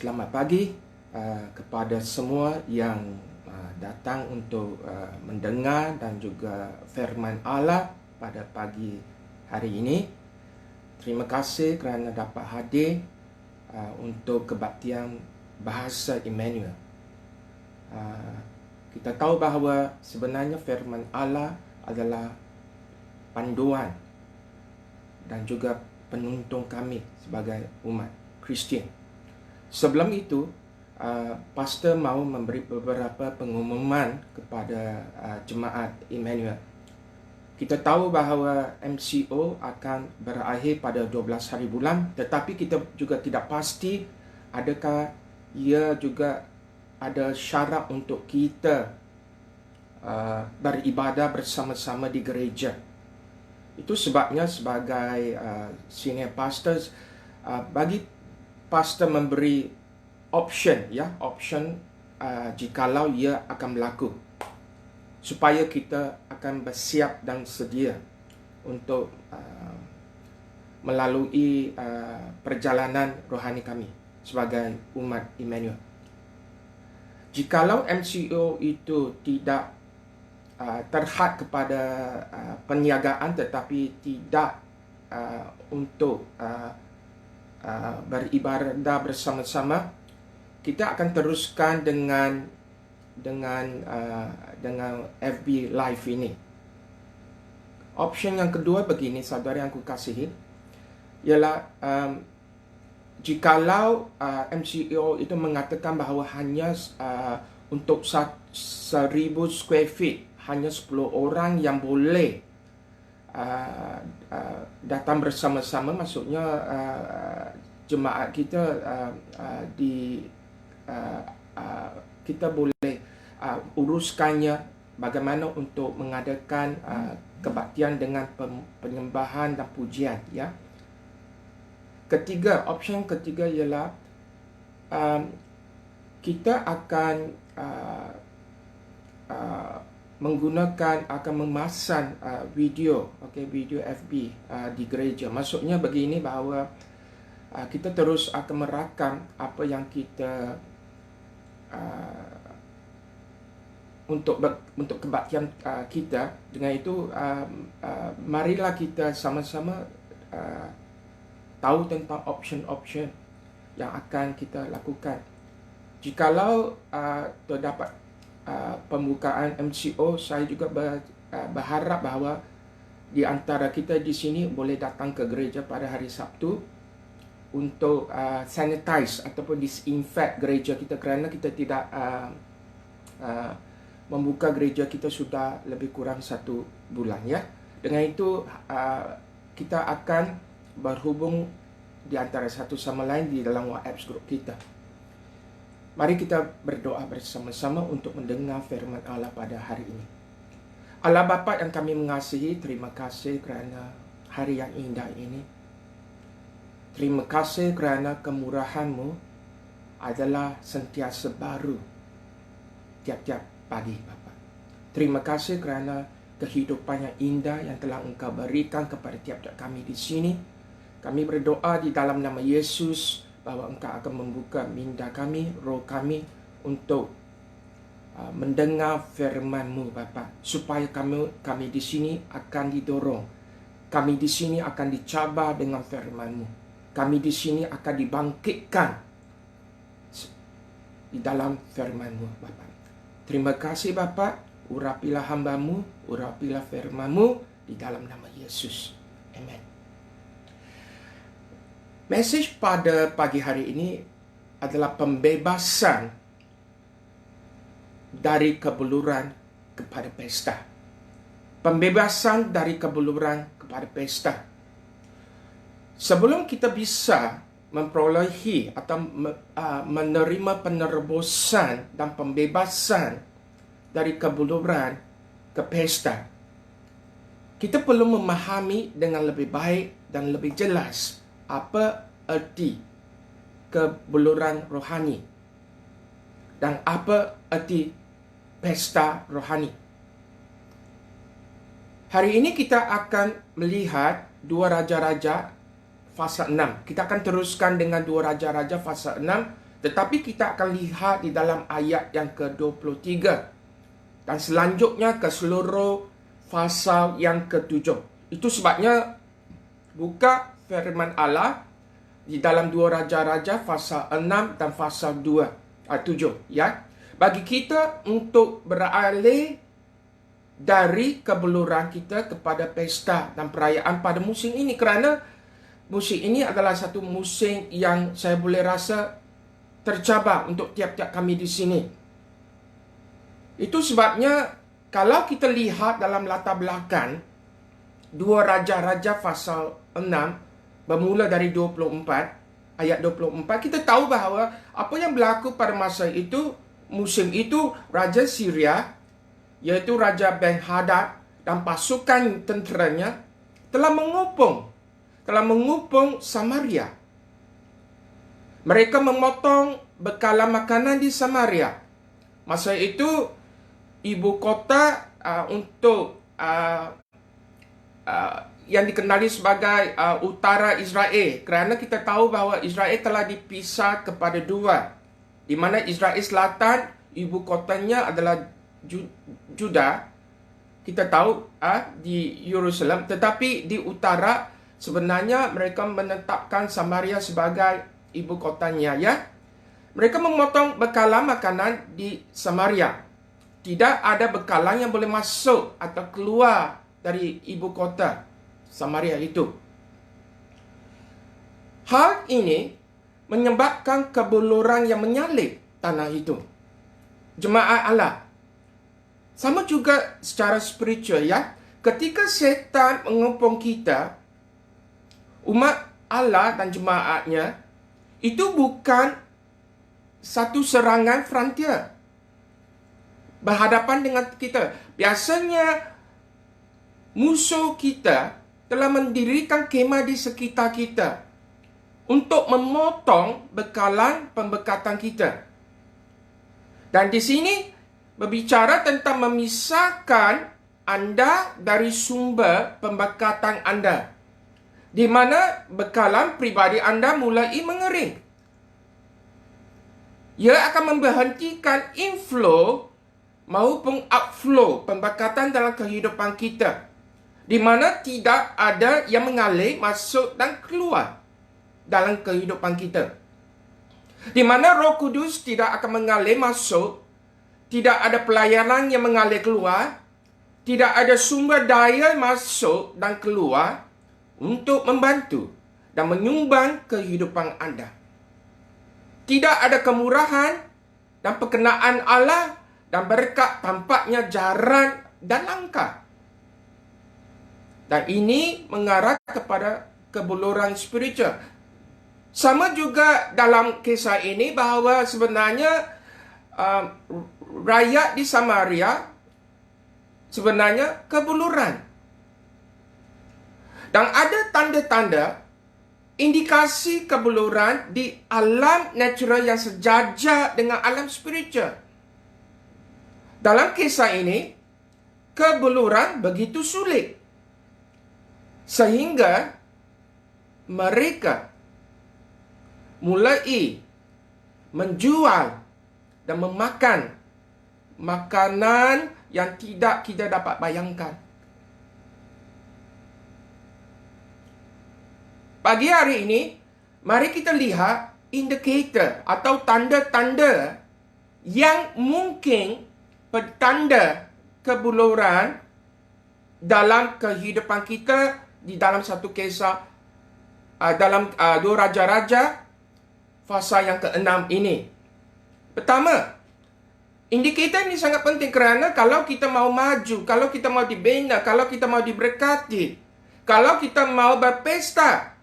Selamat pagi kepada semua yang datang untuk mendengar dan juga firman Allah pada pagi hari ini. Terima kasih kerana dapat hadir untuk kebaktian bahasa Emmanuel. Kita tahu bahawa sebenarnya firman Allah adalah panduan dan juga penuntun kami sebagai umat Kristian. Sebelum itu, pastor mahu memberi beberapa pengumuman kepada jemaat Emmanuel. Kita tahu bahawa MCO akan berakhir pada 12 hari bulan, tetapi kita juga tidak pasti adakah ia juga ada syarat untuk kita beribadah bersama-sama di gereja. Itu sebabnya sebagai senior pastors, bagi pastor memberi option jikalau ia akan berlaku, supaya kita akan bersiap dan sedia untuk melalui perjalanan rohani kami sebagai umat Emmanuel. Jikalau MCO itu tidak terhad kepada perniagaan tetapi tidak untuk beribadah bersama-sama, kita akan teruskan dengan FB Live ini. Option yang kedua begini, saudara yang aku kasihi, ialah jikalau MCO itu mengatakan bahawa hanya untuk 1,000 square feet, hanya 10 orang yang boleh datang bersama-sama, maksudnya jemaat kita kita boleh uruskannya bagaimana untuk mengadakan kebaktian dengan penyembahan dan pujian, ya. Option ketiga ialah kita akan akan memasang video FB di gereja. Maksudnya begini, bahawa kita terus akan merakam apa yang kita untuk kebaktian kita. Dengan itu marilah kita sama-sama tahu tentang option-option yang akan kita lakukan. Jikalau terdapat pembukaan MCO, saya juga berharap bahawa di antara kita di sini boleh datang ke gereja pada hari Sabtu untuk sanitize ataupun disinfect gereja kita, kerana kita tidak membuka gereja kita sudah lebih kurang 1 bulan, ya. Dengan itu kita akan berhubung di antara satu sama lain di dalam WhatsApp group kita. Mari kita berdoa bersama-sama untuk mendengar firman Allah pada hari ini. Allah Bapa yang kami mengasihi, terima kasih kerana hari yang indah ini. Terima kasih kerana kemurahan-Mu adalah sentiasa baru tiap-tiap pagi, Bapa. Terima kasih kerana kehidupan yang indah yang telah Engkau berikan kepada tiap-tiap kami di sini. Kami berdoa di dalam nama Yesus bahawa Engkau akan membuka minda kami, roh kami untuk mendengar firman-Mu, Bapa, supaya kami di sini akan didorong. Kami di sini akan dicabar dengan firman-Mu. Kami di sini akan dibangkitkan di dalam firman-Mu, Bapa. Terima kasih, Bapa. Urapilah hamba-Mu, urapilah firman-Mu di dalam nama Yesus. Amen. Mesej pada pagi hari ini adalah pembebasan dari kebuluran kepada pesta. Pembebasan dari kebuluran kepada pesta. Sebelum kita bisa memperolehi atau menerima penerobosan dan pembebasan dari kebuluran ke pesta, kita perlu memahami dengan lebih baik dan lebih jelas apa erti kebuluran rohani dan apa erti pesta rohani. Hari ini kita akan melihat 2 Raja-Raja pasal 6. Kita akan teruskan dengan 2 Raja-Raja pasal 6 Tetapi kita akan lihat di dalam ayat yang ke-23 dan selanjutnya ke seluruh pasal yang ke-7. Itu sebabnya buka firman Allah di dalam 2 Raja-Raja pasal 6 dan pasal 7, ya. Bagi kita untuk beralih dari kebeluran kita kepada pesta dan perayaan pada musim ini, kerana musim ini adalah satu musim yang saya boleh rasa tercabar untuk tiap-tiap kami di sini. Itu sebabnya kalau kita lihat dalam latar belakang 2 Raja-Raja pasal 6 bermula dari 24 ayat 24, kita tahu bahawa apa yang berlaku pada masa itu, musim itu, Raja Syria iaitu Raja Ben-Hadad dan pasukan tenteranya telah mengupung Samaria. Mereka memotong bekalan makanan di Samaria. Masa itu ibu kota untuk yang dikenali sebagai utara Israel, kerana kita tahu bahawa Israel telah dipisah kepada dua, di mana Israel Selatan ibu kotanya adalah Juda, kita tahu di Yerusalem, tetapi di utara sebenarnya mereka menetapkan Samaria sebagai ibu kotanya, ya. Mereka memotong bekalan makanan di Samaria. Tidak ada bekalan yang boleh masuk atau keluar dari ibu kota Samaria itu. Hal ini menyebabkan kebeluran yang menyalip tanah itu. Jemaat Allah, sama juga secara spiritual, ya. Ketika setan mengepung kita, umat Allah dan jemaatnya, itu bukan satu serangan frontier berhadapan dengan kita. Biasanya musuh kita telah mendirikan kemah di sekitar kita untuk memotong bekalan pembekatan kita. Dan di sini berbicara tentang memisahkan anda dari sumber pembekatan anda, di mana bekalan pribadi anda mulai mengering. Ia akan memberhentikan inflow maupun outflow pembekatan dalam kehidupan kita, di mana tidak ada yang mengalir masuk dan keluar dalam kehidupan kita, di mana Roh Kudus tidak akan mengalir masuk, tidak ada pelayanan yang mengalir keluar, tidak ada sumber daya masuk dan keluar untuk membantu dan menyumbang kehidupan anda. Tidak ada kemurahan dan perkenaan Allah dan berkat tampaknya jarang dan langka. Dan ini mengarah kepada kebeluran spiritual. Sama juga dalam kisah ini bahawa sebenarnya rakyat di Samaria sebenarnya kebeluran. Dan ada tanda-tanda indikasi kebeluran di alam natural yang sejajar dengan alam spiritual. Dalam kisah ini, kebeluran begitu sulit, sehingga mereka mulai menjual dan memakan makanan yang tidak kita dapat bayangkan. Pagi hari ini, mari kita lihat indikator atau tanda-tanda yang mungkin bertanda kebeluran dalam kehidupan kita di dalam satu kisah dalam 2 Raja-Raja pasal yang ke-6 ini. Pertama, indikator ini sangat penting kerana kalau kita mau maju, kalau kita mau dibina, kalau kita mau diberkati, kalau kita mau berpesta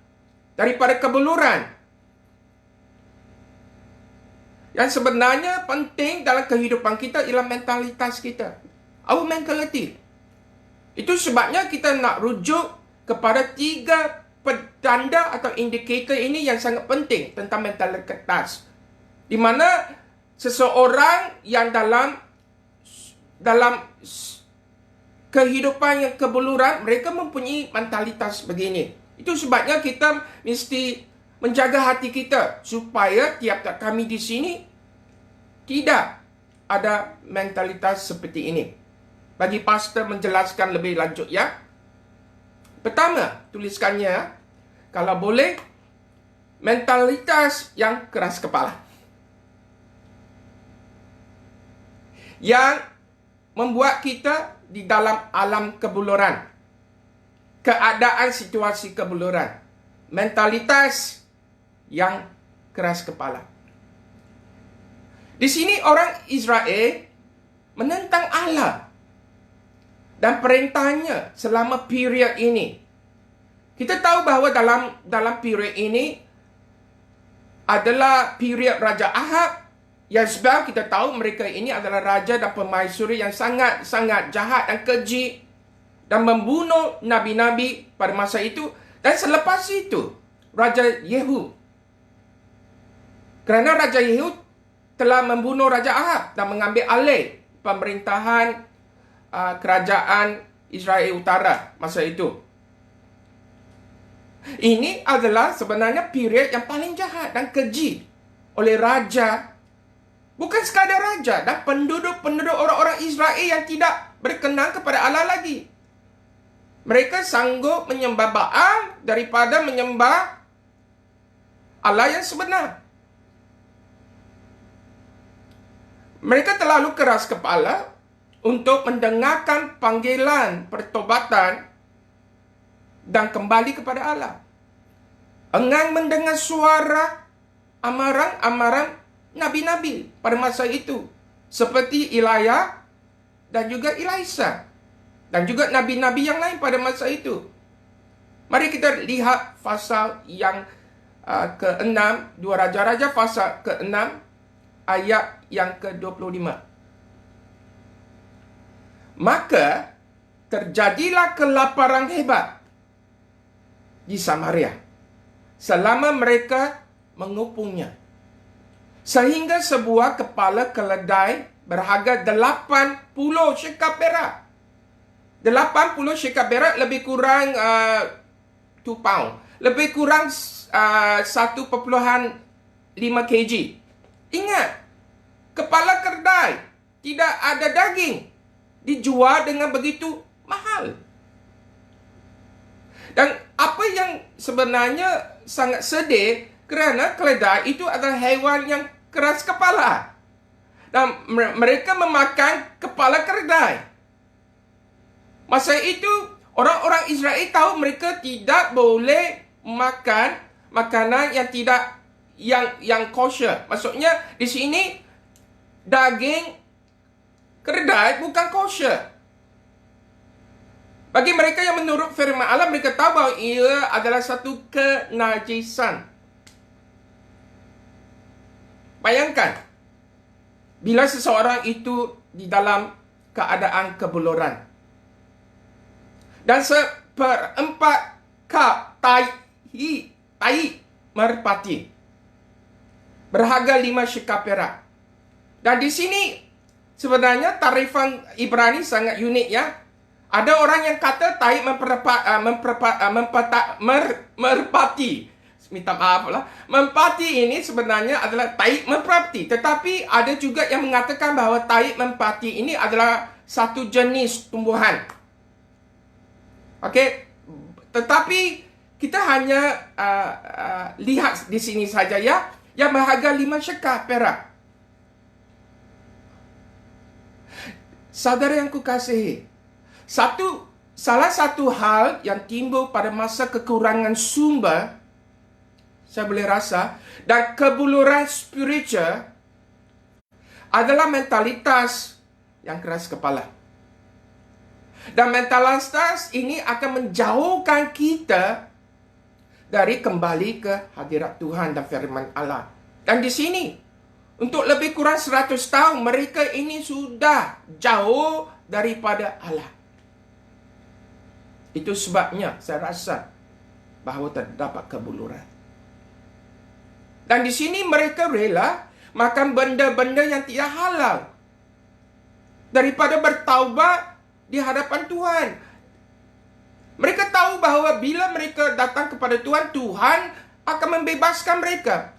daripada kebeluran, yang sebenarnya penting dalam kehidupan kita ialah mentalitas kita, our mentality. Itu sebabnya kita nak rujuk kepada 3 petanda atau indikator ini yang sangat penting tentang mentalitas, di mana seseorang yang dalam kehidupan yang kebeluran, mereka mempunyai mentalitas begini. Itu sebabnya kita mesti menjaga hati kita supaya tiap-tiap kami di sini tidak ada mentalitas seperti ini. Bagi pastor menjelaskan lebih lanjut ya. Pertama, tuliskannya, kalau boleh, mentalitas yang keras kepala. Yang membuat kita di dalam alam kebuluran. Keadaan situasi kebuluran. Mentalitas yang keras kepala. Di sini orang Israel menentang Allah dan perintahnya selama period ini. Kita tahu bahawa dalam period ini adalah period Raja Ahab, yang sebab kita tahu mereka ini adalah raja dan permaisuri yang sangat jahat dan keji dan membunuh nabi-nabi pada masa itu. Dan selepas itu Raja Yehu, kerana Raja Yehu telah membunuh Raja Ahab dan mengambil alih pemerintahan kerajaan Israel Utara masa itu. Ini adalah sebenarnya period yang paling jahat dan keji oleh raja. Bukan sekadar raja dan penduduk-penduduk orang-orang Israel yang tidak berkenan kepada Allah lagi. Mereka sanggup menyembah Baal daripada menyembah Allah yang sebenar. Mereka terlalu keras kepala untuk mendengarkan panggilan pertobatan dan kembali kepada Allah. Enggan mendengar suara amaran-amaran nabi-nabi pada masa itu, seperti Elia dan juga Elisa dan juga nabi-nabi yang lain pada masa itu. Mari kita lihat pasal yang ke-6, 2 Raja-Raja pasal ke-6 ayat yang ke-25. Maka terjadilah kelaparan hebat di Samaria selama mereka mengepungnya, sehingga sebuah kepala keledai berharga 80 syekal perak. 80 syekal perak lebih kurang 2 pound. Lebih kurang 1.5 kg. Ingat, kepala keledai tidak ada daging, dijual dengan begitu mahal. Dan apa yang sebenarnya sangat sedih, kerana keledai itu adalah haiwan yang keras kepala. Dan mereka memakan kepala keledai. Masa itu, orang-orang Israel tahu mereka tidak boleh makan makanan yang tidak yang kosher. Maksudnya di sini daging keledai bukan kosher. Bagi mereka yang menurut firman Allah, mereka tahu bahawa ia adalah satu kenajisan. Bayangkan, bila seseorang itu di dalam keadaan kebuluran dan seperempat kap tai merpati berharga 5 syekal perak. Dan di sini sebenarnya tarifan Ibrani sangat unik ya. Ada orang yang kata tai merpati. Minta maaf lah. Merpati ini sebenarnya adalah tai merpati. Tetapi ada juga yang mengatakan bahawa tai merpati ini adalah satu jenis tumbuhan. Okey. Tetapi kita hanya lihat di sini saja ya. Yang berharga 5 syekal perak. Saudara yang kukasihi, salah satu hal yang timbul pada masa kekurangan sumber, saya boleh rasa, dan kebuluran spiritual adalah mentalitas yang keras kepala. Dan mentalitas ini akan menjauhkan kita dari kembali ke hadirat Tuhan dan firman Allah. Dan di sini, untuk lebih kurang 100 tahun, mereka ini sudah jauh daripada Allah. Itu sebabnya saya rasa bahawa terdapat kebuluran. Dan di sini mereka rela makan benda-benda yang tidak halal daripada bertaubat di hadapan Tuhan. Mereka tahu bahawa bila mereka datang kepada Tuhan, Tuhan akan membebaskan mereka.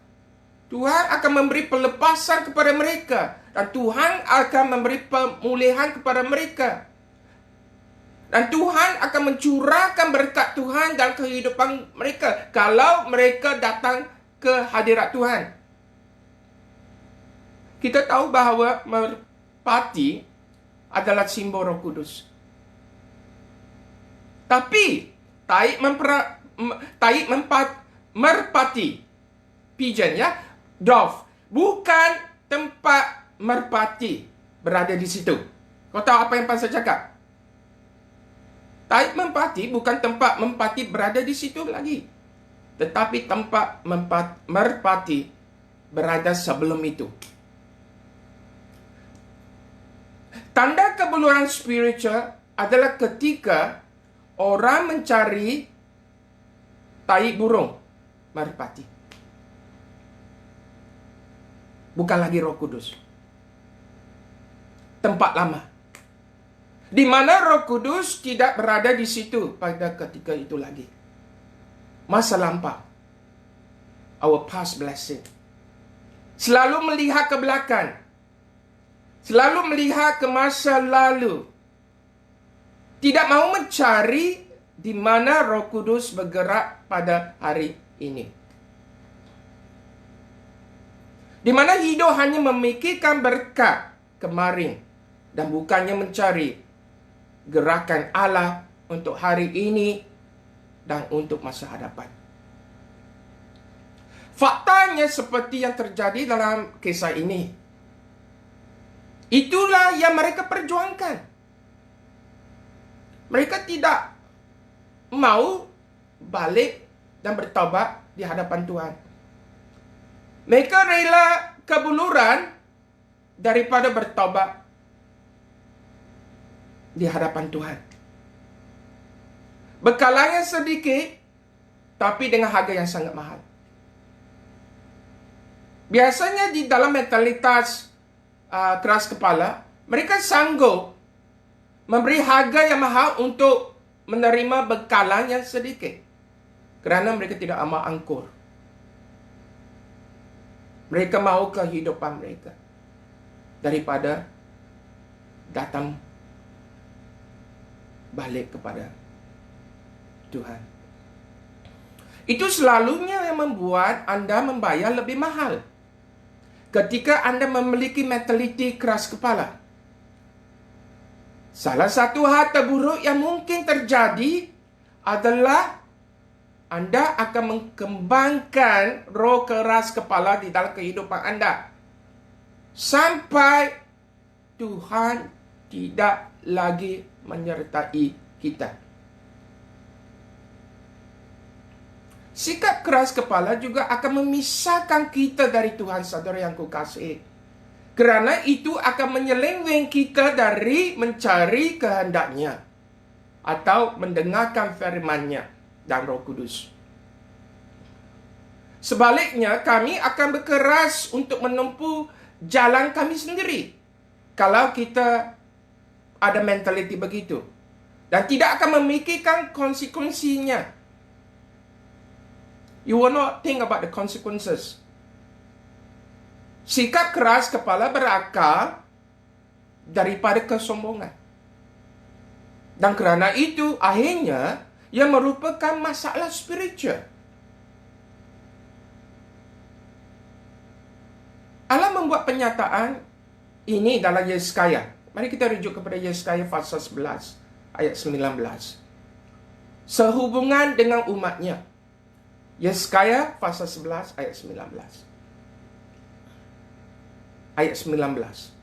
Tuhan akan memberi pelepasan kepada mereka. Dan Tuhan akan memberi pemulihan kepada mereka. Dan Tuhan akan mencurahkan berkat Tuhan dalam kehidupan mereka kalau mereka datang ke hadirat Tuhan. Kita tahu bahawa merpati adalah simbol Roh Kudus. Tapi merpati, pigeon ya, dove, bukan tempat merpati berada di situ. Kau tahu apa yang pastor cakap? Tai merpati bukan tempat merpati berada di situ lagi. Tetapi tempat merpati berada sebelum itu. Tanda kebuluran spiritual adalah ketika orang mencari tai burung merpati. Bukan lagi Roh Kudus. Tempat lama. Di mana Roh Kudus tidak berada di situ pada ketika itu lagi. Masa lampau. Our past blessing. Selalu melihat ke belakang. Selalu melihat ke masa lalu. Tidak mau mencari di mana Roh Kudus bergerak pada hari ini. Di mana hidup hanya memikirkan berkat kemarin dan bukannya mencari gerakan Allah untuk hari ini dan untuk masa hadapan. Faktanya seperti yang terjadi dalam kisah ini. Itulah yang mereka perjuangkan. Mereka tidak mau balik dan bertaubat di hadapan Tuhan. Mereka rela kebuluran daripada bertaubat di hadapan Tuhan. Bekalannya sedikit, tapi dengan harga yang sangat mahal. Biasanya di dalam mentalitas keras kepala, mereka sanggup memberi harga yang mahal untuk menerima bekalan yang sedikit. Kerana mereka tidak amat angkur. Mereka mahu kehidupan mereka daripada datang balik kepada Tuhan. Itu selalunya yang membuat Anda membayar lebih mahal. Ketika Anda memiliki mentaliti keras kepala. Salah satu hal terburuk yang mungkin terjadi adalah Anda akan mengembangkan roh keras kepala di dalam kehidupan Anda. Sampai Tuhan tidak lagi menyertai kita. Sikap keras kepala juga akan memisahkan kita dari Tuhan, saudara yang kukasihi. Kerana itu akan menyeleweng kita dari mencari kehendaknya atau mendengarkan firman-Nya dan Roh Kudus. Sebaliknya, kami akan berkeras untuk menempuh jalan kami sendiri. Kalau kita ada mentaliti begitu. Dan tidak akan memikirkan konsekuensinya. You will not think about the consequences. Sikap keras kepala berakal daripada kesombongan. Dan kerana itu, akhirnya, ia merupakan masalah spiritual. Allah membuat penyataan ini dalam Yeskaya. Mari kita rujuk kepada Yeskaya pasal 11 ayat 19. Sehubungan dengan umatnya. Yeskaya pasal 11 ayat 19. Ayat 19.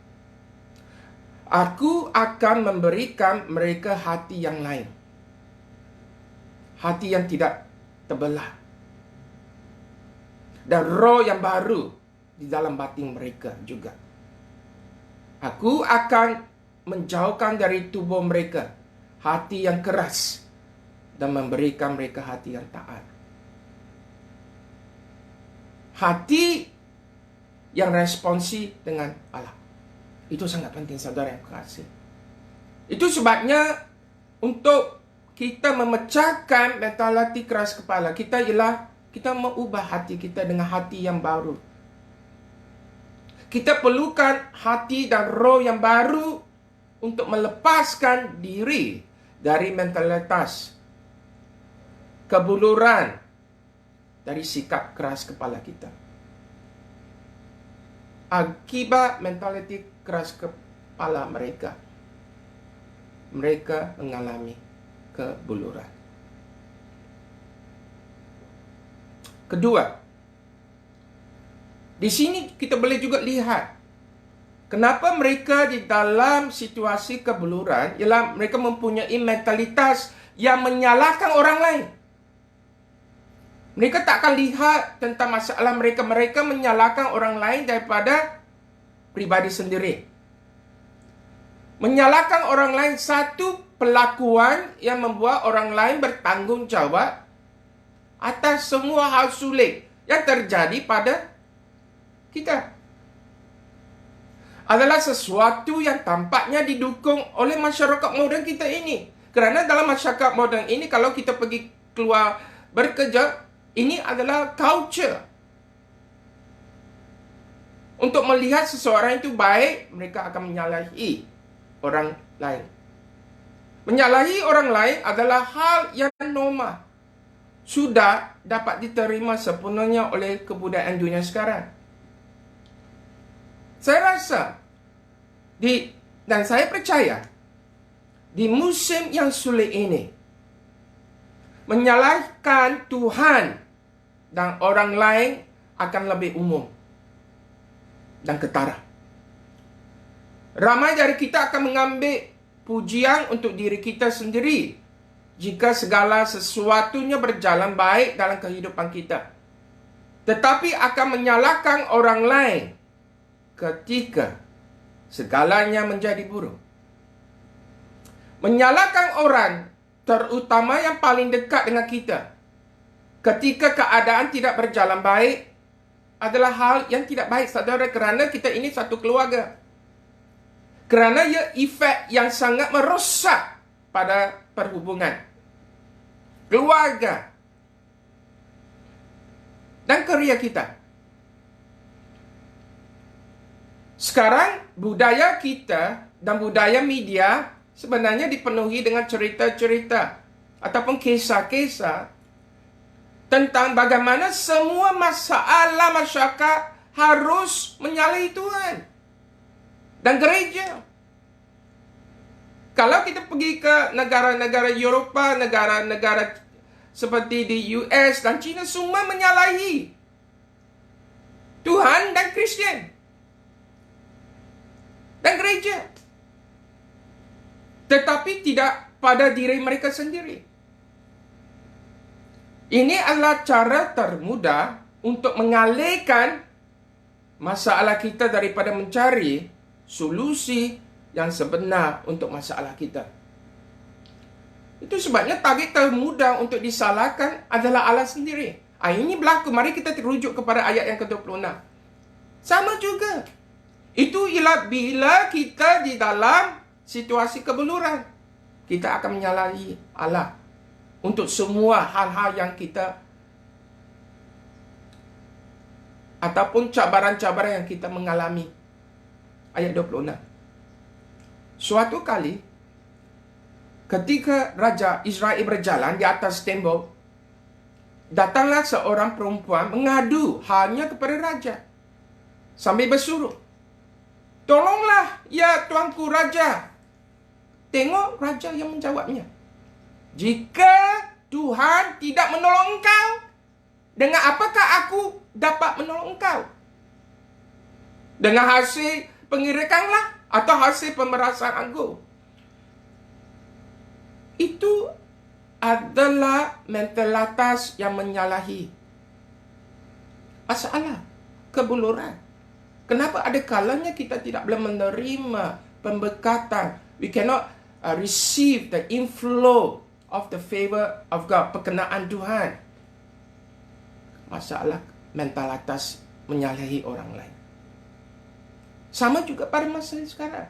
Aku akan memberikan mereka hati yang lain. Hati yang tidak terbelah. Dan roh yang baru di dalam batin mereka juga. Aku akan menjauhkan dari tubuh mereka hati yang keras dan memberikan mereka hati yang taat. Hati yang responsif dengan Allah. Itu sangat penting, saudara yang kasih. Itu sebabnya untuk kita memecahkan mentaliti keras kepala kita ialah Kita mau ubah hati kita dengan hati yang baru. Kita perlukan hati dan roh yang baru untuk melepaskan diri dari mentalitas kebuluran, dari sikap keras kepala kita. Akibat mentaliti keras kepala mereka, mereka mengalami kebuluran. Kedua, di sini kita boleh juga lihat kenapa mereka di dalam situasi kebuluran ialah mereka mempunyai mentalitas yang menyalahkan orang lain. Mereka tak akan lihat tentang masalah mereka. Mereka menyalahkan orang lain daripada pribadi sendiri. Menyalahkan orang lain satu perlakuan yang membuat orang lain bertanggungjawab atas semua hal sulit yang terjadi pada kita. Adalah sesuatu yang tampaknya didukung oleh masyarakat moden kita ini. Kerana dalam masyarakat moden ini, kalau kita pergi keluar bekerja, ini adalah culture. Untuk melihat seseorang itu baik, mereka akan menyalahi orang lain. Menyalahi orang lain adalah hal yang normal. Sudah dapat diterima sepenuhnya oleh kebudayaan dunia sekarang. Saya rasa, dan saya percaya, di musim yang sulit ini, menyalahkan Tuhan dan orang lain akan lebih umum dan ketara. Ramai dari kita akan mengambil pujian untuk diri kita sendiri jika segala sesuatunya berjalan baik dalam kehidupan kita. Tetapi akan menyalahkan orang lain ketika segalanya menjadi buruk. Menyalahkan orang, terutama yang paling dekat dengan kita, ketika keadaan tidak berjalan baik, adalah hal yang tidak baik, saudara, kerana kita ini satu keluarga. Kerana ia efek yang sangat merosak pada perhubungan keluarga dan kerja kita. Sekarang budaya kita dan budaya media sebenarnya dipenuhi dengan cerita-cerita ataupun kisah-kisah tentang bagaimana semua masalah masyarakat harus menyalahi Tuhan dan gereja. Kalau kita pergi ke negara-negara Eropah, negara-negara seperti di US dan China, semua menyalahi Tuhan dan Kristian dan gereja. Tetapi tidak pada diri mereka sendiri. Ini adalah cara termudah untuk mengalihkan masalah kita daripada mencari solusi yang sebenar untuk masalah kita. Itu sebabnya target termudah untuk disalahkan adalah Allah sendiri. Ini berlaku. Mari kita terujuk kepada ayat yang ke-26. Sama juga. Itu ialah bila kita di dalam situasi kebuluran, kita akan menyalahi Allah untuk semua hal-hal yang kita ataupun cabaran-cabaran yang kita mengalami. Ayat 26. Suatu kali, ketika Raja Israel berjalan di atas tembok, datanglah seorang perempuan mengadu halnya kepada Raja, sambil bersuruh, "Tolonglah, ya tuanku Raja." Tengok Raja yang menjawabnya, "Jika Tuhan tidak menolong engkau, dengan apakah aku dapat menolong engkau? Dengan hasil pengirikanlah atau hasil pemerasan aku?" Itu adalah mentalitas yang menyalahi masalah kebuluran. Kenapa ada kalanya kita tidak boleh menerima pemberkatan? We cannot receive the inflow of the favor of God, perkenaan Tuhan. Masalah mentalitas menyalahi orang lain. Sama juga pada masa sekarang.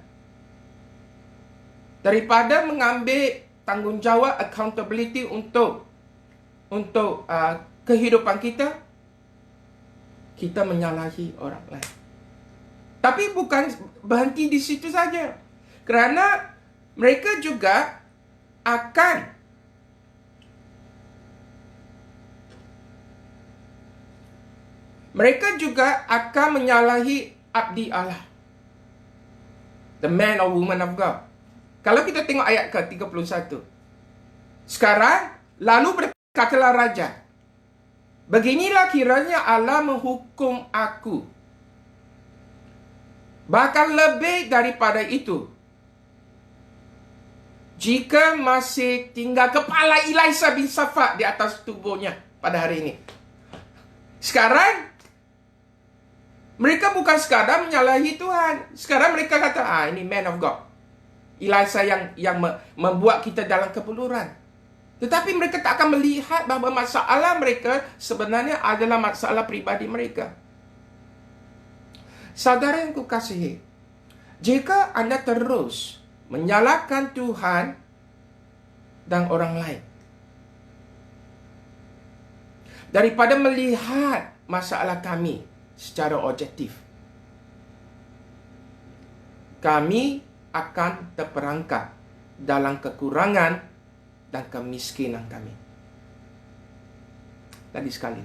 Daripada mengambil tanggungjawab, accountability untuk kehidupan kita, kita menyalahi orang lain. Tapi bukan berhenti di situ saja. Kerana mereka juga akan menyalahi abdi Allah. The man or woman of God. Kalau kita tengok ayat ke-31. Sekarang, lalu berkatalah raja, beginilah kiranya Allah menghukum aku. Bahkan lebih daripada itu, jika masih tinggal kepala Elisha bin Safat di atas tubuhnya pada hari ini. Sekarang, mereka bukan sekadar menyalahi Tuhan. Sekarang mereka kata, ini man of God. Elisha yang membuat kita dalam kepuluran. Tetapi mereka tak akan melihat bahawa masalah mereka sebenarnya adalah masalah pribadi mereka. Saudara yang kukasihi, jika anda terus menyalahkan Tuhan dan orang lain, daripada melihat masalah kami secara objektif, kami akan terperangkap dalam kekurangan dan kemiskinan kami. Tadi sekali,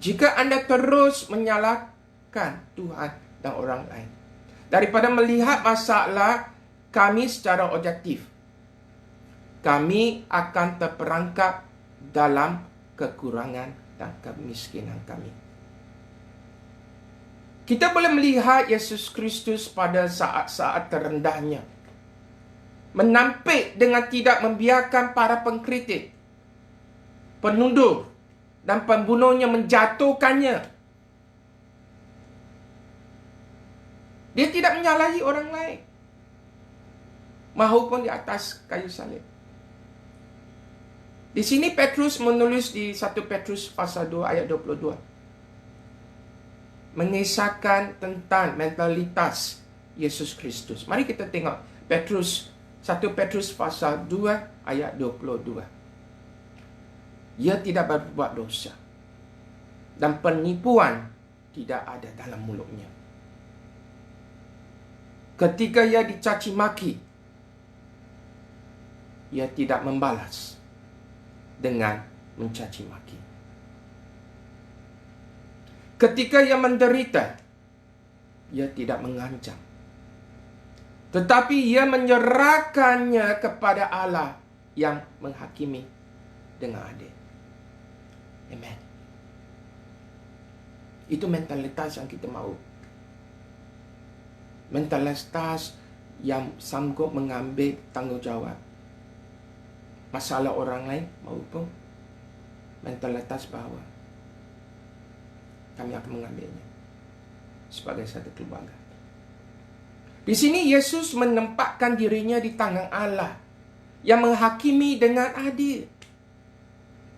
jika anda terus menyalahkan Tuhan dan orang lain, daripada melihat masalah kami secara objektif, kami akan terperangkap dalam kekurangan dan kemiskinan kami. Kita boleh melihat Yesus Kristus pada saat-saat terendahnya, menampik dengan tidak membiarkan para pengkritik, penuduh dan pembunuhnya menjatuhkannya. Dia tidak menyalahi orang lain, mahupun di atas kayu salib. Di sini Petrus menulis di 1 Petrus pasal 2 ayat 22. Mengisahkan tentang mentalitas Yesus Kristus. Mari kita tengok 1 Petrus pasal 2 ayat 22. Ia tidak berbuat dosa, dan penipuan tidak ada dalam mulutnya. Ketika ia dicaci maki, ia tidak membalas dengan mencaci maki. Ketika ia menderita, ia tidak mengancam, tetapi ia menyerahkannya kepada Allah yang menghakimi dengan adil. Amen. Itu mentalitas yang kita mahu. Mentalitas yang sanggup mengambil tanggungjawab masalah orang lain, maupun mentalitas bahawa kami akan mengambilnya sebagai satu keluarga. Di sini Yesus menempatkan dirinya di tangan Allah yang menghakimi dengan adil.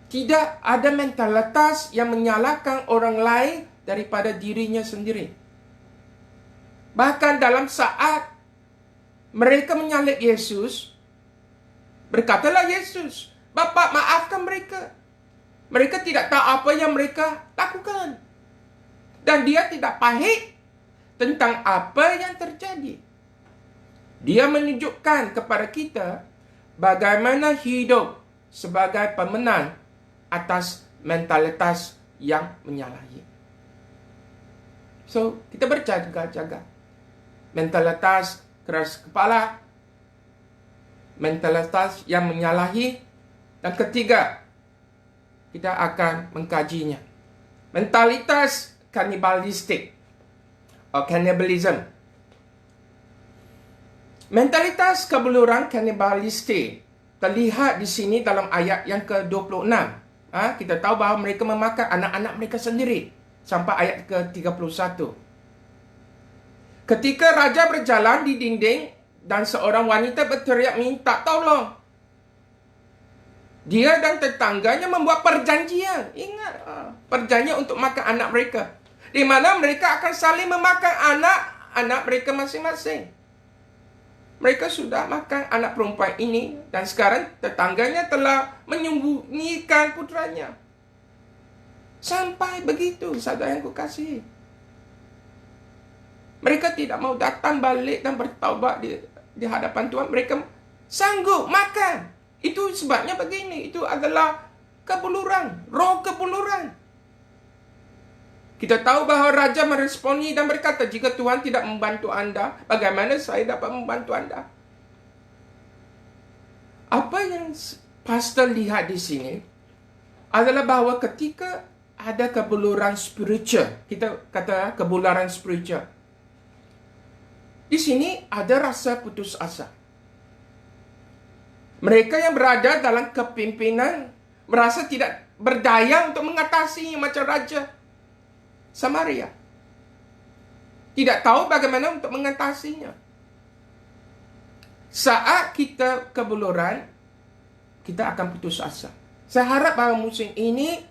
Tidak ada mentalitas yang menyalahkan orang lain daripada dirinya sendiri. Bahkan dalam saat mereka menyalib Yesus, berkatalah Yesus, Bapa, maafkan mereka. Mereka tidak tahu apa yang mereka lakukan. Dan dia tidak pahit tentang apa yang terjadi. Dia menunjukkan kepada kita bagaimana hidup sebagai pemenang atas mentalitas yang menyalahi. So, kita berjaga-jaga. Mentalitas keras kepala, mentalitas yang menyalahi, dan ketiga, kita akan mengkajinya. Mentalitas kanibalistik atau cannibalism. Mentalitas kebuluran kanibalistik terlihat di sini dalam ayat yang ke-26. Kita tahu bahawa mereka memakan anak-anak mereka sendiri sampai ayat ke-31. Ketika raja berjalan di dinding dan seorang wanita berteriak minta tolong, dia dan tetangganya membuat perjanjian. Ingat, perjanjian untuk makan anak mereka, di mana mereka akan saling memakan anak-anak mereka masing-masing. Mereka sudah makan anak perempuan ini, dan sekarang tetangganya telah menyembunyikan putranya. Sampai begitu, saudara yang kukasihi. Mereka tidak mau datang balik dan bertaubat di hadapan Tuhan. Mereka sanggup makan. Itu sebabnya begini. Itu adalah kebuluran. Roh kebuluran. Kita tahu bahawa Raja meresponi dan berkata, jika Tuhan tidak membantu anda, bagaimana saya dapat membantu anda? Apa yang pastor lihat di sini adalah bahawa ketika ada kebuluran spiritual, kita kata kebuluran spiritual, di sini ada rasa putus asa. Mereka yang berada dalam kepimpinan merasa tidak berdaya untuk mengatasinya macam Raja Samaria. Tidak tahu bagaimana untuk mengatasinya. Saat kita kebuluran, kita akan putus asa. Saya harap bahawa musim ini,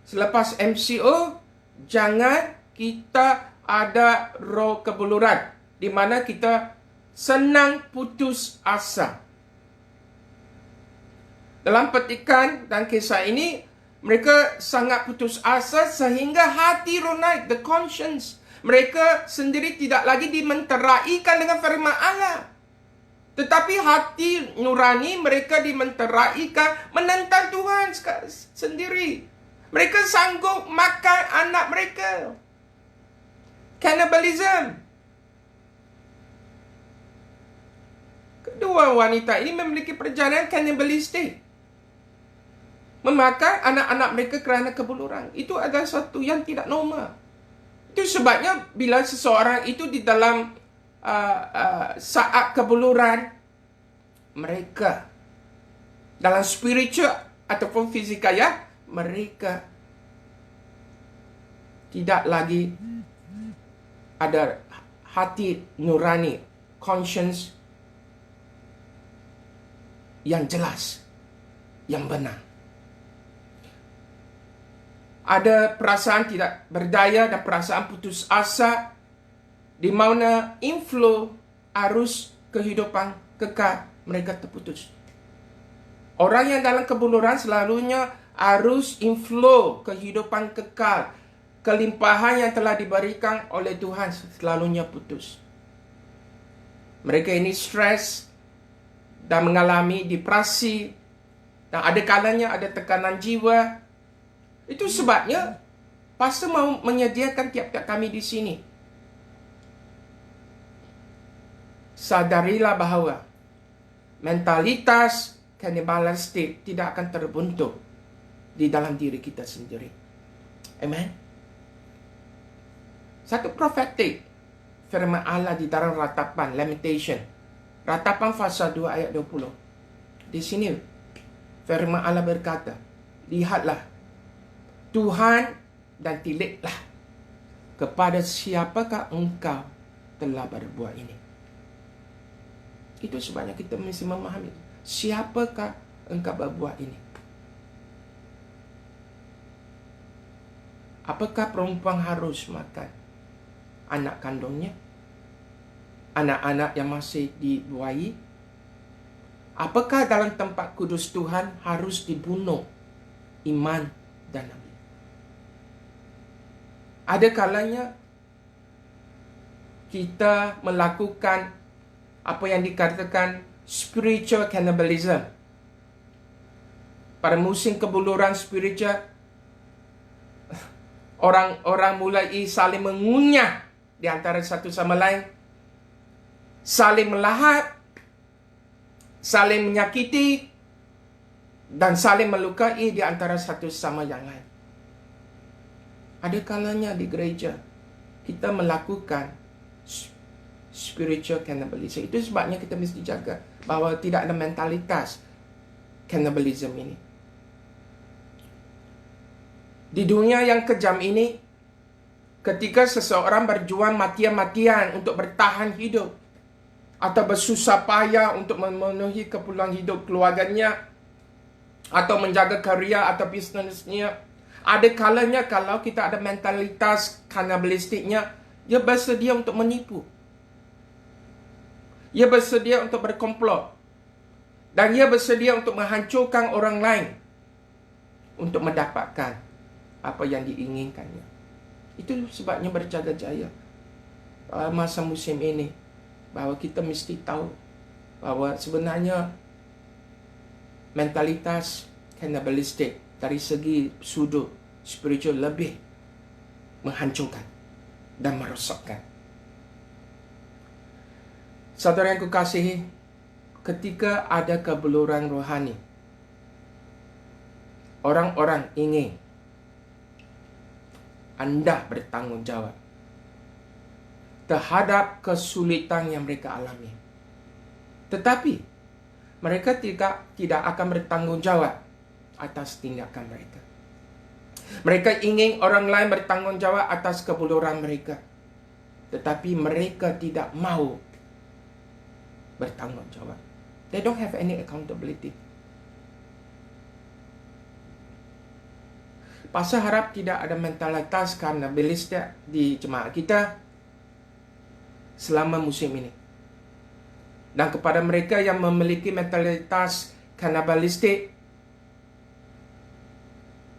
selepas MCO, jangan kita ada roh kebuluran, di mana kita senang putus asa. Dalam petikan dan kisah ini, mereka sangat putus asa sehingga hati naik, the conscience. Mereka sendiri tidak lagi dimenteraikan dengan firman Allah. Tetapi hati nurani mereka dimenteraikan menentang Tuhan sendiri. Mereka sanggup makan anak mereka. Cannibalism. Kedua wanita ini memiliki perjalanan cannibalistik. Memakan anak-anak mereka kerana kebuluran. Itu adalah satu yang tidak normal. Itu sebabnya bila seseorang itu di dalam saat kebuluran, mereka dalam spiritual ataupun fizikal, ya, mereka tidak lagi ada hati nurani, conscience yang jelas, yang benar. Ada perasaan tidak berdaya dan perasaan putus asa, di mana inflow arus kehidupan kekal mereka terputus. Orang yang dalam kebuluran selalunya arus inflow kehidupan kekal, kelimpahan yang telah diberikan oleh Tuhan selalunya putus. Mereka ini stres dan mengalami depresi, dan ada kalanya ada tekanan jiwa. Itu sebabnya pastor mau menyediakan tiap-tiap kami di sini. Sadarilah bahawa mentalitas kanibalistik tidak akan terbentuk di dalam diri kita sendiri. Amen. Satu profetik firman Allah di dalam ratapan Lamentation, ratapan pasal 2 ayat 20. Di sini firman Allah berkata, lihatlah Tuhan dan tilitlah kepada siapakah engkau telah berbuat ini. Itu sebabnya kita mesti memahami siapakah engkau berbuat ini. Apakah perempuan harus makan anak kandungnya? Anak-anak yang masih dibuai? Apakah dalam tempat kudus Tuhan harus dibunuh iman dan nabi? Ada kalanya kita melakukan apa yang dikatakan spiritual cannibalism. Pada musim kebuluran spiritual, orang-orang mulai saling mengunyah di antara satu sama lain, saling melahap, saling menyakiti, dan saling melukai di antara satu sama yang lain. Ada kalanya di gereja kita melakukan spiritual cannibalism. Itu sebabnya kita mesti jaga bahawa tidak ada mentalitas cannibalism ini. Di dunia yang kejam ini, ketika seseorang berjuang mati-matian untuk bertahan hidup atau bersusah payah untuk memenuhi keperluan hidup keluarganya atau menjaga karya atau bisnesnya, ada kalanya kalau kita ada mentalitas kanibalistiknya, dia bersedia untuk menipu. Dia bersedia untuk berkomplot. Dan dia bersedia untuk menghancurkan orang lain untuk mendapatkan apa yang diinginkannya. Itu sebabnya berjaga-jaga masa musim ini, bahwa kita mesti tahu bahwa sebenarnya mentalitas kannibalistik dari segi sudut spiritual lebih menghancurkan dan merosakkan. Saudara yang kukasihi, ketika ada kebuluran rohani, orang-orang ingin Anda bertanggungjawab terhadap kesulitan yang mereka alami. Tetapi mereka tidak akan bertanggungjawab atas tindakan mereka. Mereka ingin orang lain bertanggungjawab atas kebuluran mereka. Tetapi mereka tidak mau bertanggungjawab. They don't have any accountability. Pastor harap tidak ada mentalitas kannibalistik di jemaat kita selama musim ini. Dan kepada mereka yang memiliki mentalitas kannibalistik,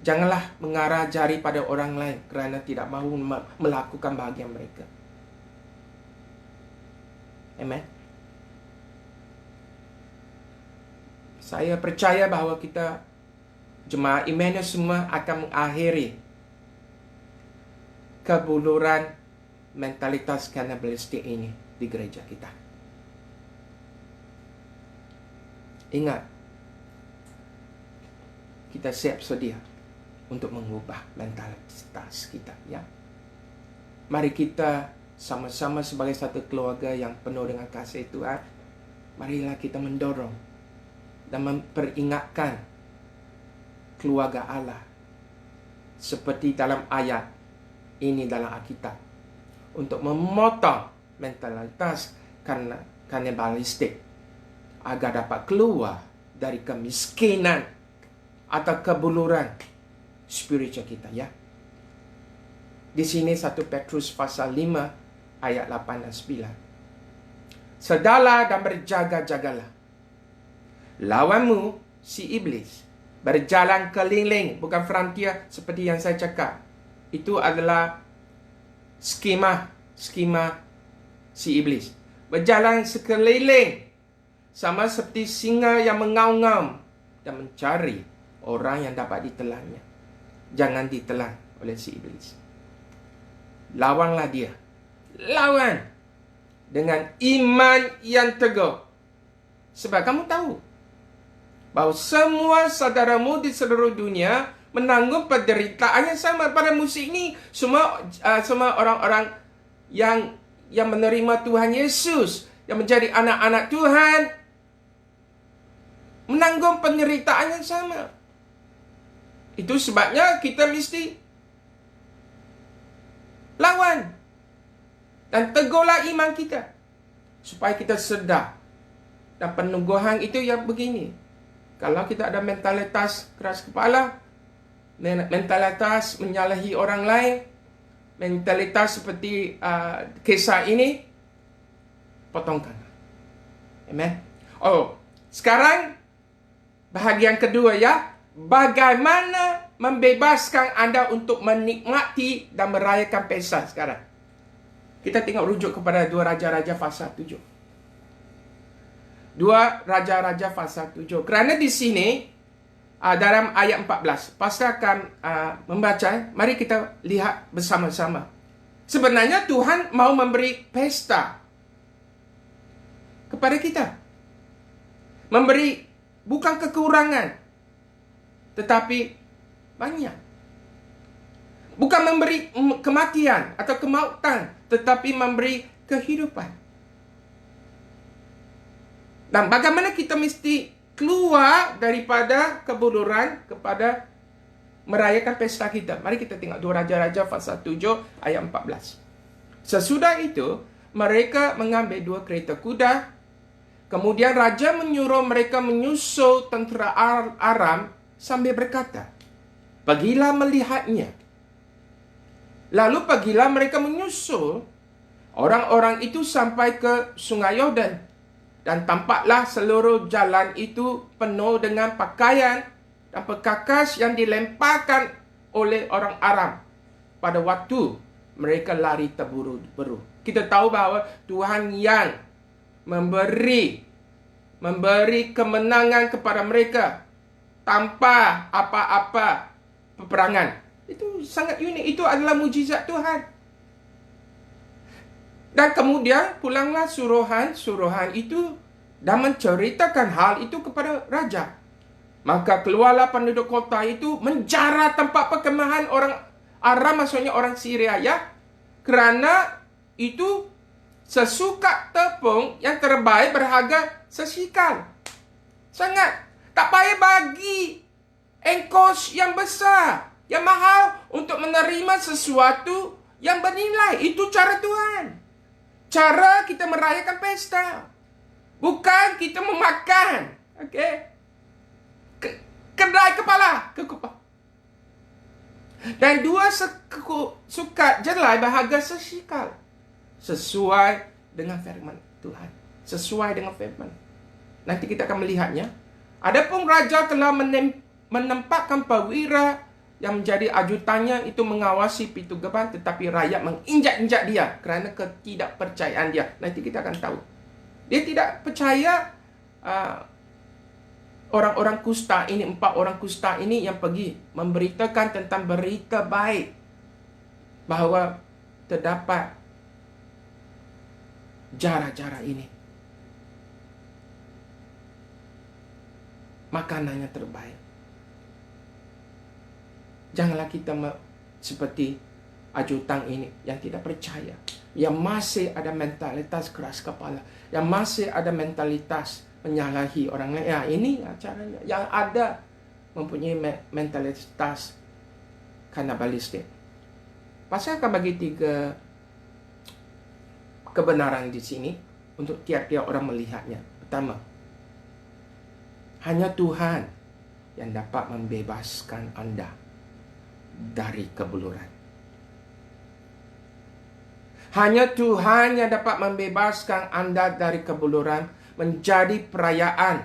janganlah mengarah jari pada orang lain kerana tidak mahu melakukan bahagian mereka. Amen. Saya percaya bahawa kita, jemaat Emmanuel semua, akan mengakhiri kebuluran mentalitas kannibalistik ini di gereja kita. Ingat, kita siap sedia untuk mengubah mentalitas kita, ya. Mari kita sama-sama sebagai satu keluarga yang penuh dengan kasih Tuhan, marilah kita mendorong dan memperingatkan keluarga Allah seperti dalam ayat ini dalam Alkitab, untuk memotong mentalitas kannibalistik agar dapat keluar dari kemiskinan atau kebuluran spiritual kita, ya. Di sini 1 Petrus pasal 5 ayat 8 dan 9. Sedalah dan berjaga-jagalah. Lawanmu, si iblis, berjalan keliling, bukan frontier seperti yang saya cakap. Itu adalah skema si iblis. Berjalan sekeliling sama seperti singa yang mengaum-ngaum dan mencari orang yang dapat ditelannya. Jangan ditelan oleh si iblis. Lawanlah dia. Lawan dengan iman yang teguh. Sebab kamu tahu bahawa semua saudaramu di seluruh dunia menanggung penderitaan yang sama. Pada musim ini, semua orang-orang yang menerima Tuhan Yesus, yang menjadi anak-anak Tuhan, menanggung penderitaan yang sama. Itu sebabnya kita mesti lawan dan teguhlah iman kita, supaya kita sedar. Dan peneguhan itu yang begini: kalau kita ada mentalitas keras kepala, mentalitas menyalahi orang lain, mentalitas seperti kisah ini, potongkan. Amen. Oh, sekarang bahagian kedua, ya. Bagaimana membebaskan Anda untuk menikmati dan merayakan pesta sekarang? Kita tengok rujuk kepada 2 Raja-Raja pasal 7. 2 Raja-Raja pasal 7. Kerana di sini dalam ayat 14, pastor akan membaca. Mari kita lihat bersama-sama. Sebenarnya Tuhan mau memberi pesta kepada kita. Memberi bukan kekurangan, tetapi banyak. Bukan memberi kematian atau kemautan, tetapi memberi kehidupan. Dan bagaimana kita mesti keluar daripada kebuluran kepada merayakan pesta kita? Mari kita tengok 2 Raja-Raja pasal 7 ayat 14. Sesudah itu, mereka mengambil 2 kereta kuda. Kemudian raja menyuruh mereka menyusul tentera Aram sambil berkata, "Pergilah melihatnya." Lalu pergilah mereka menyusul orang-orang itu sampai ke Sungai Yordan. Dan tampaklah seluruh jalan itu penuh dengan pakaian dan perkakas yang dilemparkan oleh orang Aram pada waktu mereka lari terburu-buru. Kita tahu bahawa Tuhan yang memberi kemenangan kepada mereka tanpa apa-apa peperangan. Itu sangat unik. Itu adalah mujizat Tuhan. Dan kemudian pulanglah suruhan itu dan menceritakan hal itu kepada raja. Maka keluarlah penduduk kota itu menjara tempat perkemahan orang Aram, maksudnya orang Syria ya. Kerana itu sesukat tepung yang terbaik berharga sesikal. Sangat. Tak payah bagi engkos yang besar, yang mahal untuk menerima sesuatu yang bernilai. Itu cara Tuhan. Cara kita merayakan pesta. Bukan kita memakan. Okey. Kedai kepala. Dan 2 sukat jelai berharga sesikal. Sesuai dengan firman Tuhan. Sesuai dengan firman. Nanti kita akan melihatnya. Adapun raja telah menempatkan perwira yang menjadi ajutannya itu mengawasi pintu gerbang, tetapi rakyat menginjak-injak dia kerana ketidakpercayaan dia. Nanti kita akan tahu. Dia tidak percaya orang-orang kusta ini, 4 orang kusta ini yang pergi memberitakan tentang berita baik bahawa terdapat jara-jara ini. Makanan yang terbaik. Janganlah kita seperti ajutan ini yang tidak percaya, yang masih ada mentalitas keras kepala, yang masih ada mentalitas menyalahi orang lain. Ya, ini caranya. Yang ada mempunyai mentalitas kanibalistik. Pasal akan bagi 3 kebenaran di sini untuk tiap-tiap orang melihatnya. Pertama, hanya Tuhan yang dapat membebaskan anda dari kebuluran. Hanya Tuhan yang dapat membebaskan anda dari kebuluran menjadi perayaan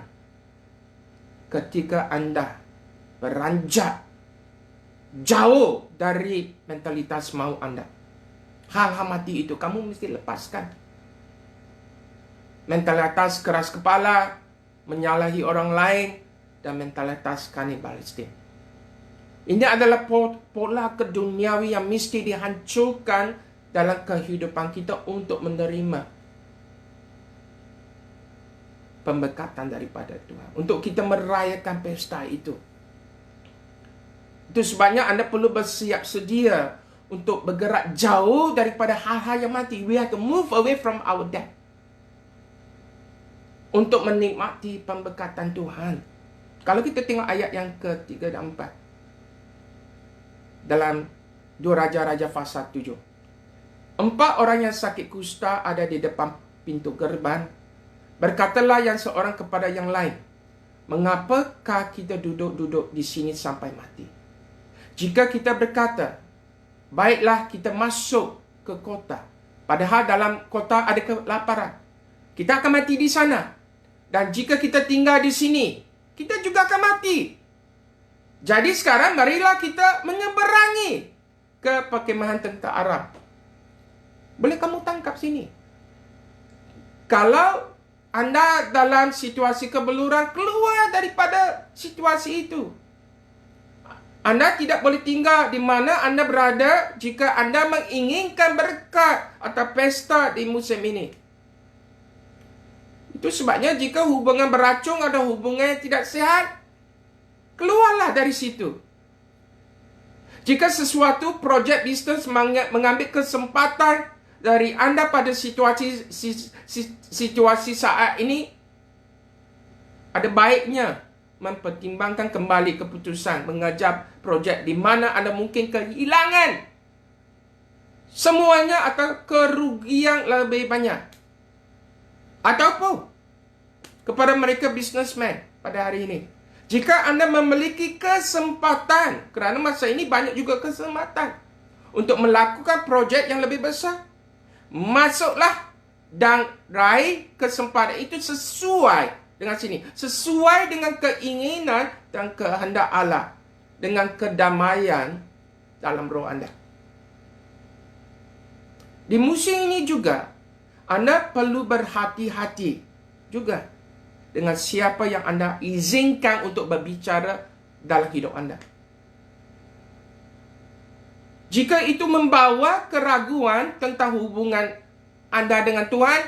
ketika anda beranjak jauh dari mentalitas mau anda. Hal-hal mati itu kamu mesti lepaskan. Mentalitas keras kepala, menyalahi orang lain, dan mentalitas kanibalistik. Ini adalah pola keduniawi yang mesti dihancurkan dalam kehidupan kita untuk menerima pemberkatan daripada Tuhan. Untuk kita merayakan pesta itu. Itu sebabnya anda perlu bersiap sedia untuk bergerak jauh daripada hal-hal yang mati. We have to move away from our death. Untuk menikmati pemberkatan Tuhan. Kalau kita tengok ayat yang ke-3 dan 4. Dalam 2 Raja-Raja pasal 7. 4 orang yang sakit kusta ada di depan pintu gerbang. Berkatalah yang seorang kepada yang lain, mengapakah kita duduk-duduk di sini sampai mati? Jika kita berkata, baiklah kita masuk ke kota, padahal dalam kota ada kelaparan, kita akan mati di sana. Dan jika kita tinggal di sini, kita juga akan mati. Jadi sekarang marilah kita menyeberangi ke perkemahan tentara Arab. Boleh kamu tangkap sini? Kalau anda dalam situasi kebeluran, keluar daripada situasi itu. Anda tidak boleh tinggal di mana anda berada jika anda menginginkan berkat atau pesta di musim ini. Itu sebabnya jika hubungan beracun atau hubungan yang tidak sehat, keluarlah dari situ. Jika sesuatu projek bisnes mengambil kesempatan dari anda pada situasi saat ini, ada baiknya mempertimbangkan kembali keputusan mengajar projek di mana anda mungkin kehilangan semuanya atau kerugian lebih banyak. Ataupun kepada mereka businessman pada hari ini, jika anda memiliki kesempatan, kerana masa ini banyak juga kesempatan untuk melakukan projek yang lebih besar, masuklah dan raih kesempatan itu sesuai dengan sini, sesuai dengan keinginan dan kehendak Allah, dengan kedamaian dalam roh anda. Di musim ini juga, anda perlu berhati-hati juga dengan siapa yang anda izinkan untuk berbicara dalam hidup anda. Jika itu membawa keraguan tentang hubungan anda dengan Tuhan,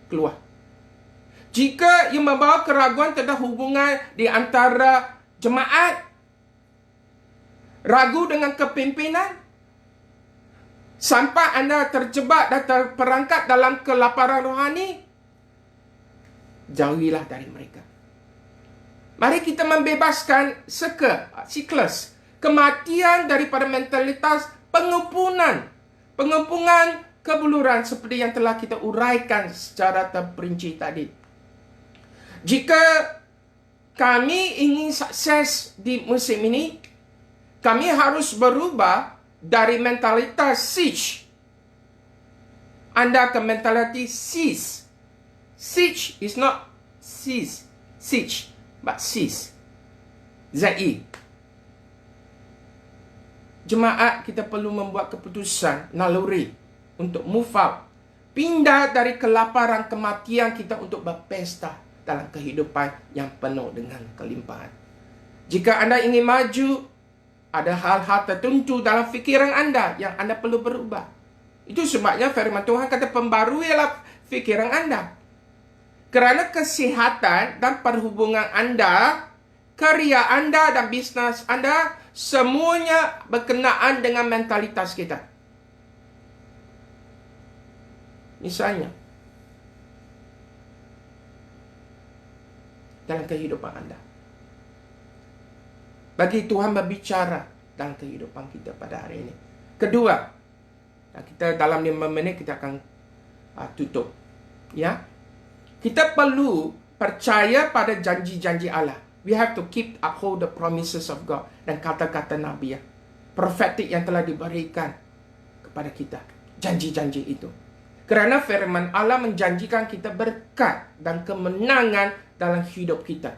keluar. Jika ia membawa keraguan tentang hubungan di antara jemaat, ragu dengan kepimpinan, sampai anda terjebak dan terperangkap dalam kelaparan rohani, jauhilah dari mereka. Mari kita membebaskan siklus kematian daripada mentalitas pengepungan kebuluran seperti yang telah kita uraikan secara terperinci tadi. Jika kami ingin sukses di musim ini, kami harus berubah dari mentalitas siege anda ke mentalitas seize. Siege is not siege, but seize. Z-I. Jemaat kita perlu membuat keputusan naluri untuk move out. Pindah dari kelaparan kematian kita untuk berpesta dalam kehidupan yang penuh dengan kelimpahan. Jika anda ingin maju, ada hal-hal tertentu dalam fikiran anda yang anda perlu berubah. Itu sebabnya firman Tuhan kata pembaruilah fikiran anda. Kerana kesihatan dan perhubungan anda, karya anda dan bisnes anda, semuanya berkenaan dengan mentalitas kita. Misalnya, dalam kehidupan anda. Bagi Tuhan berbicara dalam kehidupan kita pada hari ini. Kedua, kita dalam 5 minit kita akan tutup. Ya, kita perlu percaya pada janji-janji Allah. We have to keep uphold the promises of God. Dan kata-kata Nabi prophetic yang telah diberikan kepada kita. Janji-janji itu. Kerana firman Allah menjanjikan kita berkat dan kemenangan dalam hidup kita.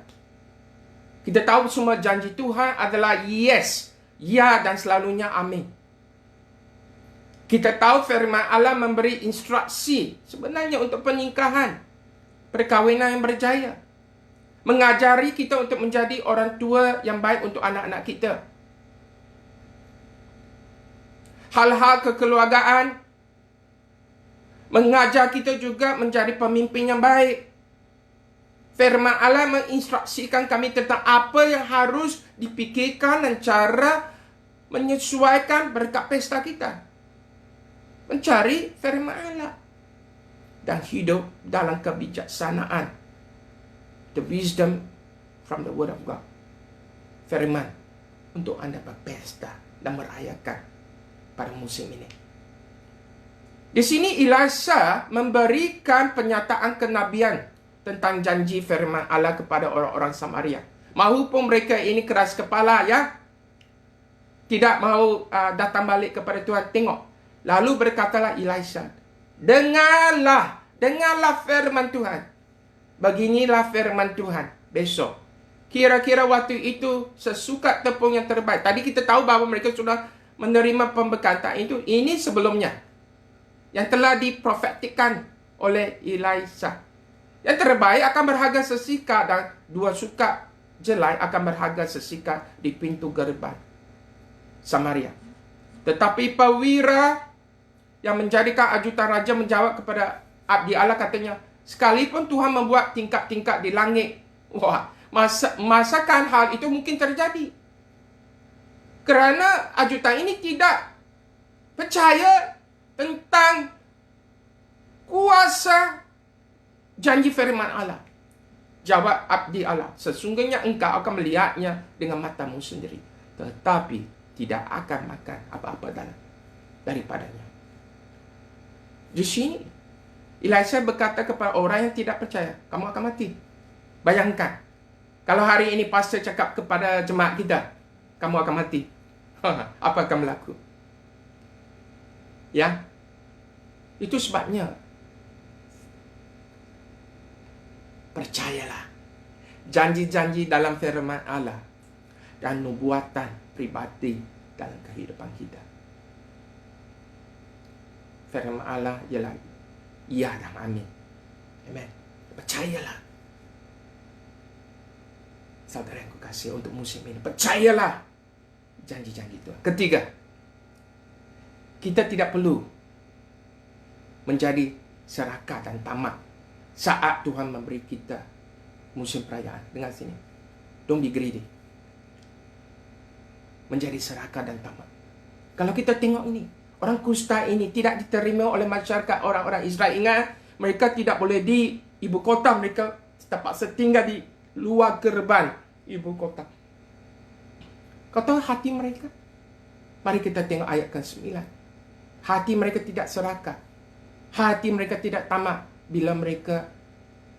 Kita tahu semua janji Tuhan adalah yes, ya dan selalunya amin. Kita tahu firman Allah memberi instruksi sebenarnya untuk pernikahan, perkahwinan yang berjaya. Mengajari kita untuk menjadi orang tua yang baik untuk anak-anak kita. Hal-hal kekeluargaan mengajar kita juga menjadi pemimpin yang baik. Firman Allah menginstruksikan kami tentang apa yang harus dipikirkan dan cara menyesuaikan berkat pesta kita. Mencari firman Allah dan hidup dalam kebijaksanaan. The wisdom from the word of God. Firman untuk anda berpesta dan merayakan pada musim ini. Di sini Elisha memberikan pernyataan kenabian tentang janji firman Allah kepada orang-orang Samaria. Mahupun mereka ini keras kepala, ya, tidak mahu datang balik kepada Tuhan. Tengok, lalu berkatalah Elisha, dengarlah firman Tuhan. Beginilah firman Tuhan besok. Kira-kira waktu itu sesukat tepung yang terbaik. Tadi kita tahu bahawa mereka sudah menerima pembekatan itu. Ini sebelumnya yang telah diprofetikan oleh Elisha. Yang terbaik akan berharga sesikat dan 2 sukat jelai akan berharga sesikat di pintu gerbang Samaria. Tetapi perwira yang menjadikan ajutan raja menjawab kepada abdi Allah, katanya, sekalipun Tuhan membuat tingkap-tingkap di langit, masakan hal itu mungkin terjadi. Kerana ajutan ini tidak percaya tentang kuasa janji firman Allah. Jawab abdi Allah, sesungguhnya engkau akan melihatnya dengan matamu sendiri, tetapi tidak akan makan apa-apa daripadanya. Di sini Elisha berkata kepada orang yang tidak percaya, kamu akan mati. Bayangkan, kalau hari ini pastor cakap kepada jemaat kita, kamu akan mati. Apa akan berlaku? Ya, itu sebabnya percayalah janji-janji dalam firman Allah. dan nubuatan pribadi dalam kehidupan kita. Firman Allah ialah ya dan amin. Amen. Percayalah. Saudara yang kukasihi, untuk musim ini, percayalah janji-janji Tuhan. Ketiga, kita tidak perlu menjadi serakah dan tamak saat Tuhan memberi kita musim perayaan. Dengar sini. Don't be greedy. Menjadi serakah dan tamak. Kalau kita tengok ini, orang kusta ini tidak diterima oleh masyarakat orang-orang Israel. Ingat, mereka tidak boleh di ibu kota. Mereka terpaksa tinggal di luar gerban ibu kota. Kau tahu hati mereka? Mari kita tengok ayat ke-9. Hati mereka tidak serakah. Hati mereka tidak tamak bila mereka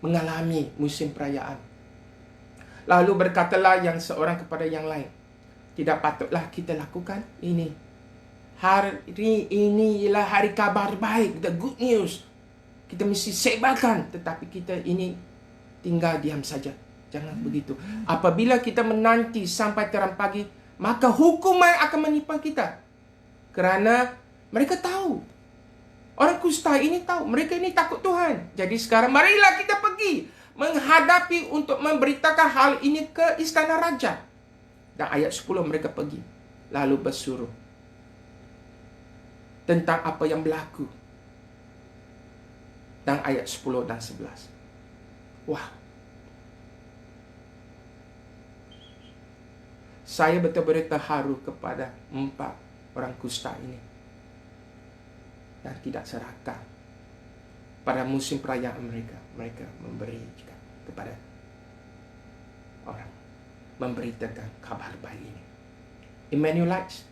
mengalami musim perayaan. Lalu berkatalah yang seorang kepada yang lain, tidak patutlah kita lakukan ini. Hari ini ialah hari kabar baik, the good news. Kita mesti sebarkan, tetapi kita ini tinggal diam saja. Jangan begitu. Apabila kita menanti sampai terang pagi, maka hukuman akan menimpa kita. Kerana mereka tahu. Orang kusta ini tahu. Mereka ini takut Tuhan. Jadi sekarang marilah kita pergi menghadapi untuk memberitakan hal ini ke istana raja. Dan ayat 10 mereka pergi. Lalu bersuruh tentang apa yang berlaku. Dan ayat 10 dan 11. Wah. Saya betul-betul terharu kepada 4 orang kusta ini. Dan tidak serakah pada musim perayaan mereka. Mereka memberi juga kepada orang, memberitakan kabar baik ini. Emmanuelites,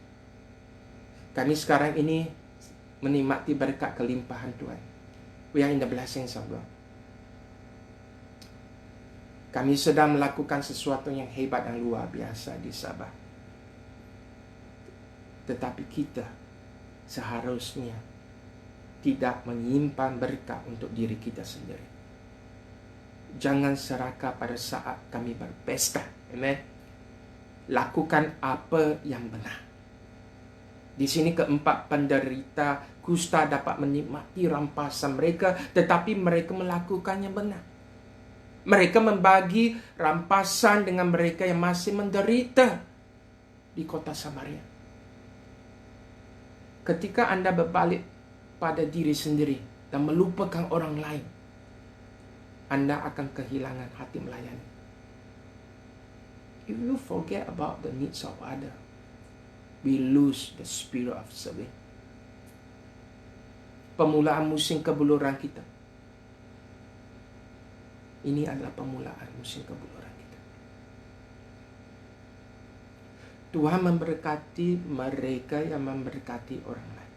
kami sekarang ini menikmati berkat kelimpahan Tuhan. We are in the blessings of God. Kami sedang melakukan sesuatu yang hebat dan luar biasa di Sabah. Tetapi kita seharusnya tidak menyimpan berkat untuk diri kita sendiri. Jangan serakah pada saat kami berpesta. Amen. Lakukan apa yang benar. Di sini keempat penderita kusta dapat menikmati rampasan mereka, tetapi mereka melakukannya benar. Mereka membagi rampasan dengan mereka yang masih menderita di kota Samaria. Ketika Anda berbalik pada diri sendiri dan melupakan orang lain, Anda akan kehilangan hati melayani. If you forget about the needs of others, we lose the spirit of serving. Permulaan musim kebuluran kita. Ini adalah permulaan musim kebuluran kita. Tuhan memberkati mereka yang memberkati orang lain.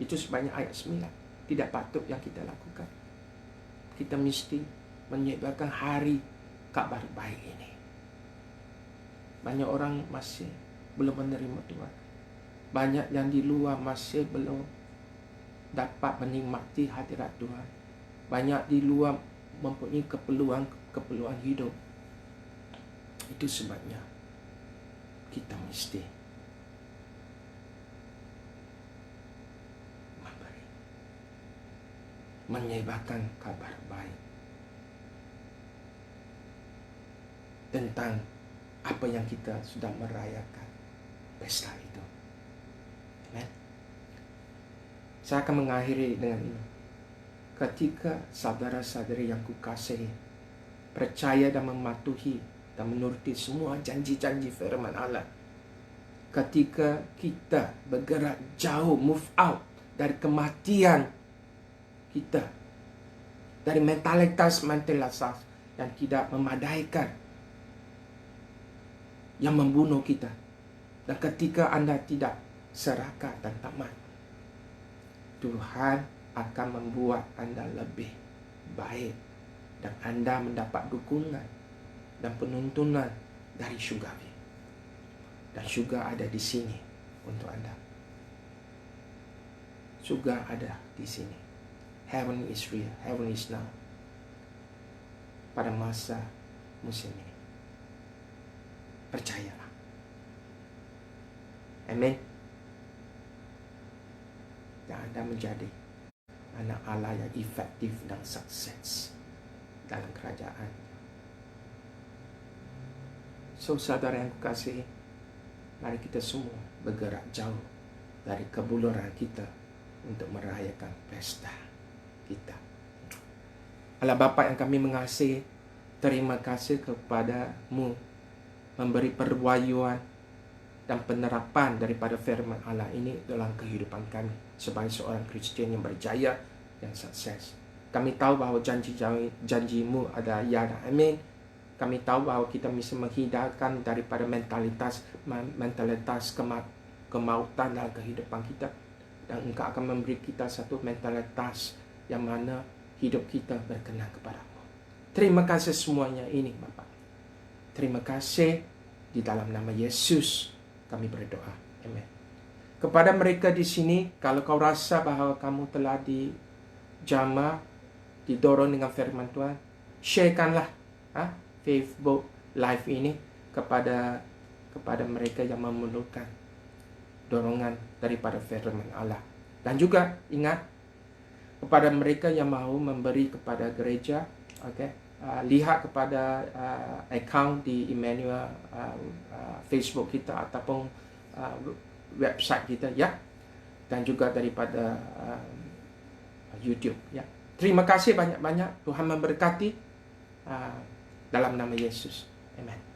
Itu sebanyak ayat 9. Tidak patut yang kita lakukan. Kita mesti menyebarkan hari kabar baik ini. Banyak orang masih belum menerima Tuhan. Banyak yang di luar masih belum dapat menikmati hadirat Tuhan. Banyak di luar mempunyai keperluan hidup. Itu sebabnya kita mesti menyebarkan kabar baik tentang apa yang kita sudah merayakan pesta itu. Amen. Saya akan mengakhiri dengan ini. Ketika saudara-saudari yang kukasihi percaya dan mematuhi dan menuruti semua janji-janji firman Allah, ketika kita bergerak jauh, move out dari kematian kita, dari mentalitas yang tidak memadaikan, yang membunuh kita. Dan ketika Anda tidak serakah dan tamak, Tuhan akan membuat Anda lebih baik, dan Anda mendapat dukungan dan penuntunan dari syurgawi. Dan syurga ada di sini untuk Anda. Syurga ada di sini. Heaven is real, heaven is now. Pada masa musim ini, percayalah, Amin. Dan Anda menjadi anak Allah yang efektif dan sukses dalam kerajaan. So, saudara yang kekasih, mari kita semua bergerak jauh dari kebuluran kita untuk merayakan pesta kita. Allah Bapa yang kami mengasihi, terima kasih kepada-Mu memberi perwayuan dan penerapan daripada firman Allah ini dalam kehidupan kami sebagai seorang Kristian yang berjaya dan sukses. Kami tahu bahawa janji-Mu adalah ya dan amin. Kami tahu bahawa kita bisa menghindarkan daripada mentalitas kemautan dalam kehidupan kita. Dan Engkau akan memberi kita satu mentalitas yang mana hidup kita berkenan kepada-Mu. Terima kasih semuanya ini, Bapa. Terima kasih di dalam nama Yesus kami berdoa. Amin. Kepada mereka di sini, kalau kau rasa bahawa kamu telah dijamah, didorong dengan firman Tuhan, sharekanlah Facebook live ini kepada mereka yang memerlukan dorongan daripada firman Allah. Dan juga ingat, kepada mereka yang mahu memberi kepada gereja, lihat kepada akaun di Emmanuel Facebook kita ataupun website kita, ya, dan juga daripada YouTube, ya. Terima kasih banyak-banyak. Tuhan memberkati dalam nama Yesus. Amen.